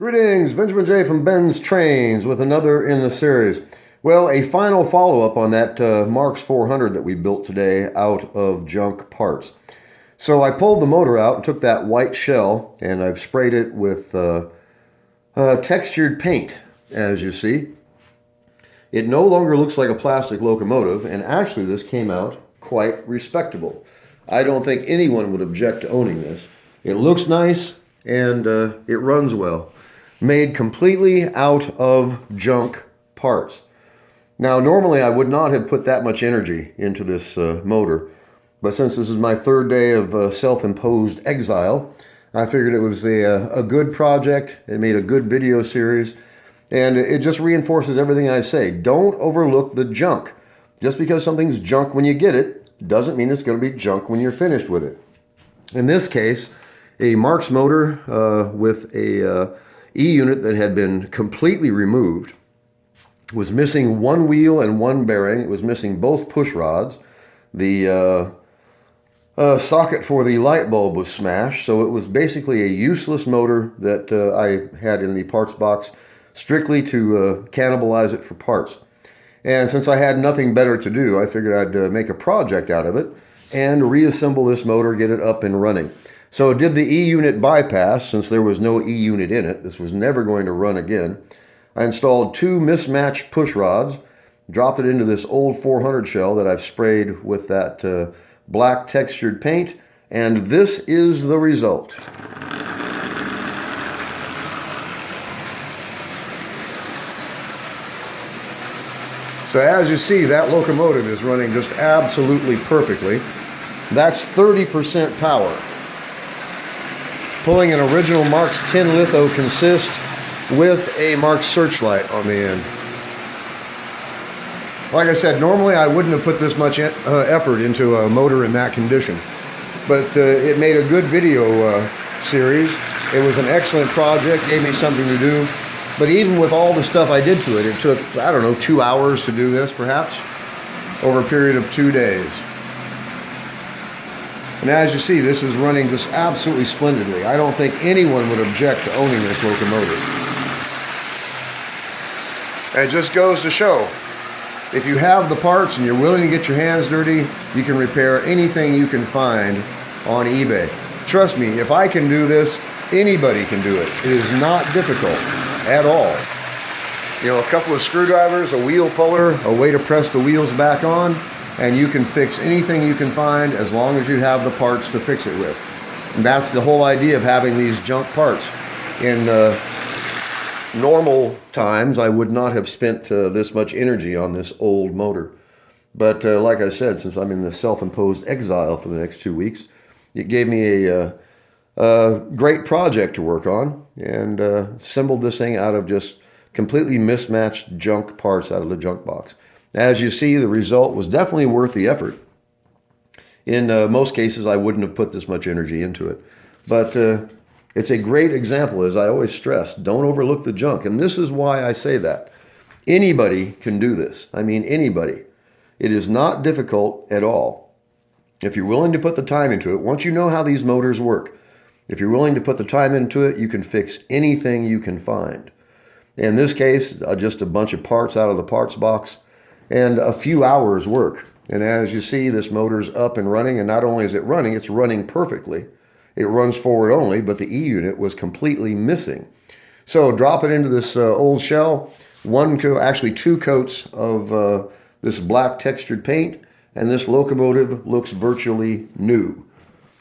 Greetings, Benjamin J. from BENZTRAINZ with another in the series. Well, a final follow-up on that Marx 400 that we built today out of junk parts. So I pulled the motor out and took that white shell and I've sprayed it with textured paint, as you see. It no longer looks like a plastic locomotive, and actually this came out quite respectable. I don't think anyone would object to owning this. It looks nice and it runs well. Made completely out of junk parts. Now, normally I would not have put that much energy into this motor, but since this is my third day of self-imposed exile, I figured it was a good project. It made a good video series, and it just reinforces everything I say. Don't overlook the junk. Just because something's junk when you get it, doesn't mean it's going to be junk when you're finished with it. In this case, a Marx motor with a E-unit that had been completely removed, was missing one wheel and one bearing. It was missing both push rods. The socket for the light bulb was smashed, so it was basically a useless motor that I had in the parts box strictly to cannibalize it for parts. And since I had nothing better to do, I figured I'd make a project out of it and reassemble this motor, get it up and running. So did the E-unit bypass, since there was no E-unit in it. This was never going to run again. I installed two mismatched push rods, dropped it into this old 400 shell that I've sprayed with that black textured paint, and this is the result. So as you see, that locomotive is running just absolutely perfectly. That's 30% power. Pulling an original Marx tin litho consist with a Marx searchlight on the end. Like I said, normally I wouldn't have put this much effort into a motor in that condition, but it made a good video series. It was an excellent project, gave me something to do, but even with all the stuff I did to it, it took, I don't know, 2 hours to do this perhaps, over a period of 2 days. And as you see, this is running just absolutely splendidly. I don't think anyone would object to owning this locomotive. And it just goes to show, if you have the parts and you're willing to get your hands dirty, you can repair anything you can find on eBay. Trust me, if I can do this, anybody can do it. It is not difficult at all. You know, a couple of screwdrivers, a wheel puller, a way to press the wheels back on, and you can fix anything you can find as long as you have the parts to fix it with. And that's the whole idea of having these junk parts. In normal times, I would not have spent this much energy on this old motor. But like I said, since I'm in the self-imposed exile for the next 2 weeks, it gave me a great project to work on, and assembled this thing out of just completely mismatched junk parts out of the junk box. As you see, the result was definitely worth the effort. In most cases, I wouldn't have put this much energy into it. But it's a great example, as I always stress, don't overlook the junk. And this is why I say that. Anybody can do this. I mean, anybody. It is not difficult at all. If you're willing to put the time into it, once you know how these motors work, if you're willing to put the time into it, you can fix anything you can find. In this case, just a bunch of parts out of the parts box, and a few hours work. And as you see, this motor's up and running, and not only is it running, it's running perfectly. It runs forward only, but the E-unit was completely missing. So drop it into this old shell, actually 2 coats of this black textured paint, and this locomotive looks virtually new.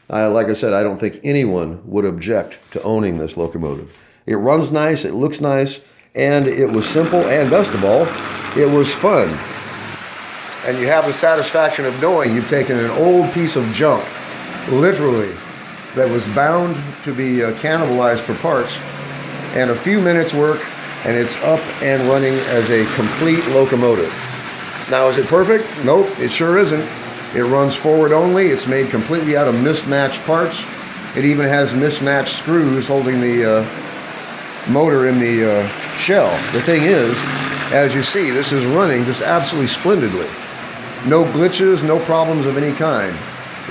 Like I said, I don't think anyone would object to owning this locomotive. It runs nice, it looks nice, and it was simple, and best of all, it was fun. And you have the satisfaction of knowing you've taken an old piece of junk, literally, that was bound to be cannibalized for parts, and a few minutes work, and it's up and running as a complete locomotive. Now, is it perfect? Nope, it sure isn't. It runs forward only. It's made completely out of mismatched parts. It even has mismatched screws holding the motor in the shell. The thing is, as you see, this is running just absolutely splendidly. No glitches, no problems of any kind.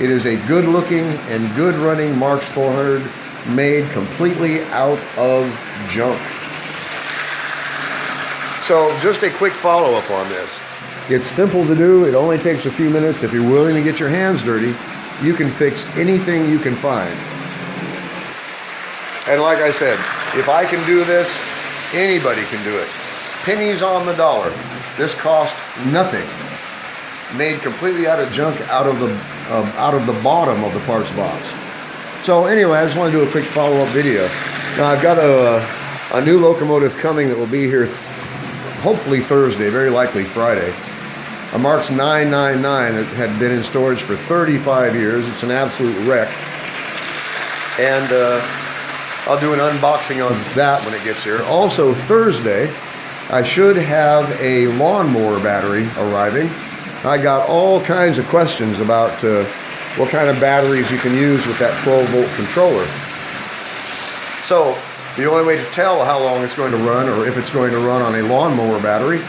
It is a good looking and good running Marx 400 made completely out of junk. So just a quick follow-up on this. It's simple to do. It only takes a few minutes. If you're willing to get your hands dirty, you can fix anything you can find. And like I said, if I can do this, anybody can do it. Pennies on the dollar. This cost nothing. Made completely out of junk, out of the bottom of the parts box. So anyway, I just want to do a quick follow-up video. Now I've got a new locomotive coming that will be here hopefully Thursday, very likely Friday. A Marx 999 that had been in storage for 35 years. It's an absolute wreck. And I'll do an unboxing on that when it gets here. Also Thursday, I should have a lawnmower battery arriving. I got all kinds of questions about what kind of batteries you can use with that 12-volt controller. So the only way to tell how long it's going to run, or if it's going to run on a lawnmower battery,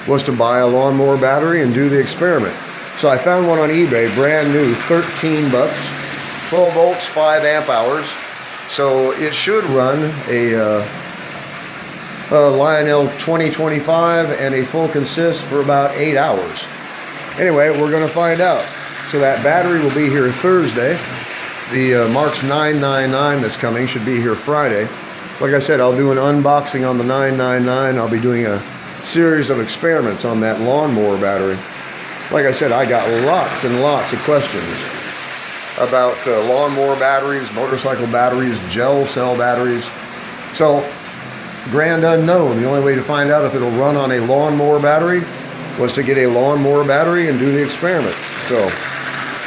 was to buy a lawnmower battery and do the experiment. So I found one on eBay, brand new, 13 bucks, 12 volts, 5 amp hours. So it should run a Lionel 2025 and a full consist for about 8 hours. Anyway, we're going to find out. So that battery will be here Thursday. The Marx 999 that's coming should be here Friday. Like I said, I'll do an unboxing on the 999. I'll be doing a series of experiments on that lawnmower battery. Like I said, I got lots and lots of questions about lawnmower batteries, motorcycle batteries, gel cell batteries. So, grand unknown. The only way to find out if it'll run on a lawnmower battery was to get a lawnmower battery and do the experiment. So,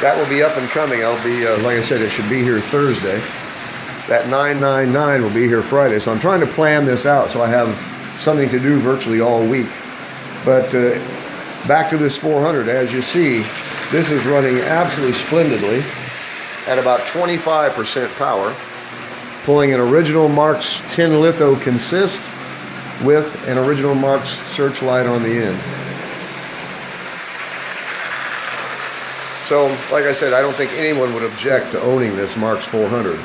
that will be up and coming. I'll be, like I said, it should be here Thursday. That 999 will be here Friday. So I'm trying to plan this out so I have something to do virtually all week. But back to this 400, as you see, this is running absolutely splendidly at about 25% power, pulling an original Marx tin litho consist with an original Marx searchlight on the end. So, like I said, I don't think anyone would object to owning this Marx 400.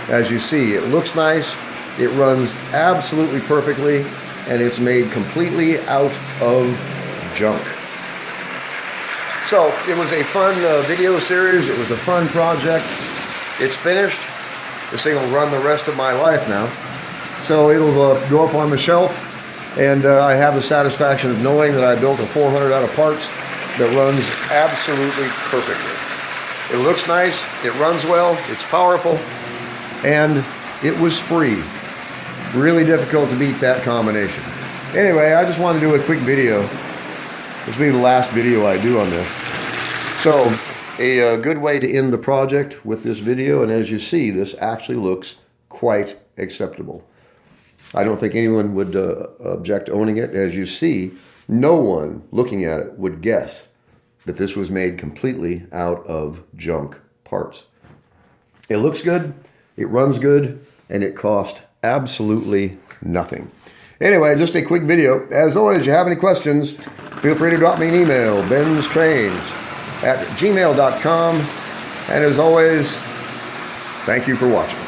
As you see, it looks nice, it runs absolutely perfectly, and it's made completely out of junk. So, it was a fun video series, it was a fun project. It's finished. This thing will run the rest of my life now. So it'll go up on the shelf, and I have the satisfaction of knowing that I built a 400 out of parts that runs absolutely perfectly. It looks nice, it runs well, it's powerful, and it was free. Really difficult to beat that combination. Anyway, I just wanted to do a quick video. This will be the last video I do on this. So, a good way to end the project with this video, and as you see, this actually looks quite acceptable. I don't think anyone would object to owning it. As you see, no one looking at it would guess that this was made completely out of junk parts. It looks good, it runs good, and it cost absolutely nothing. Anyway, just a quick video. As always, if you have any questions, feel free to drop me an email, BENZTRAINZ@gmail.com. And as always, thank you for watching.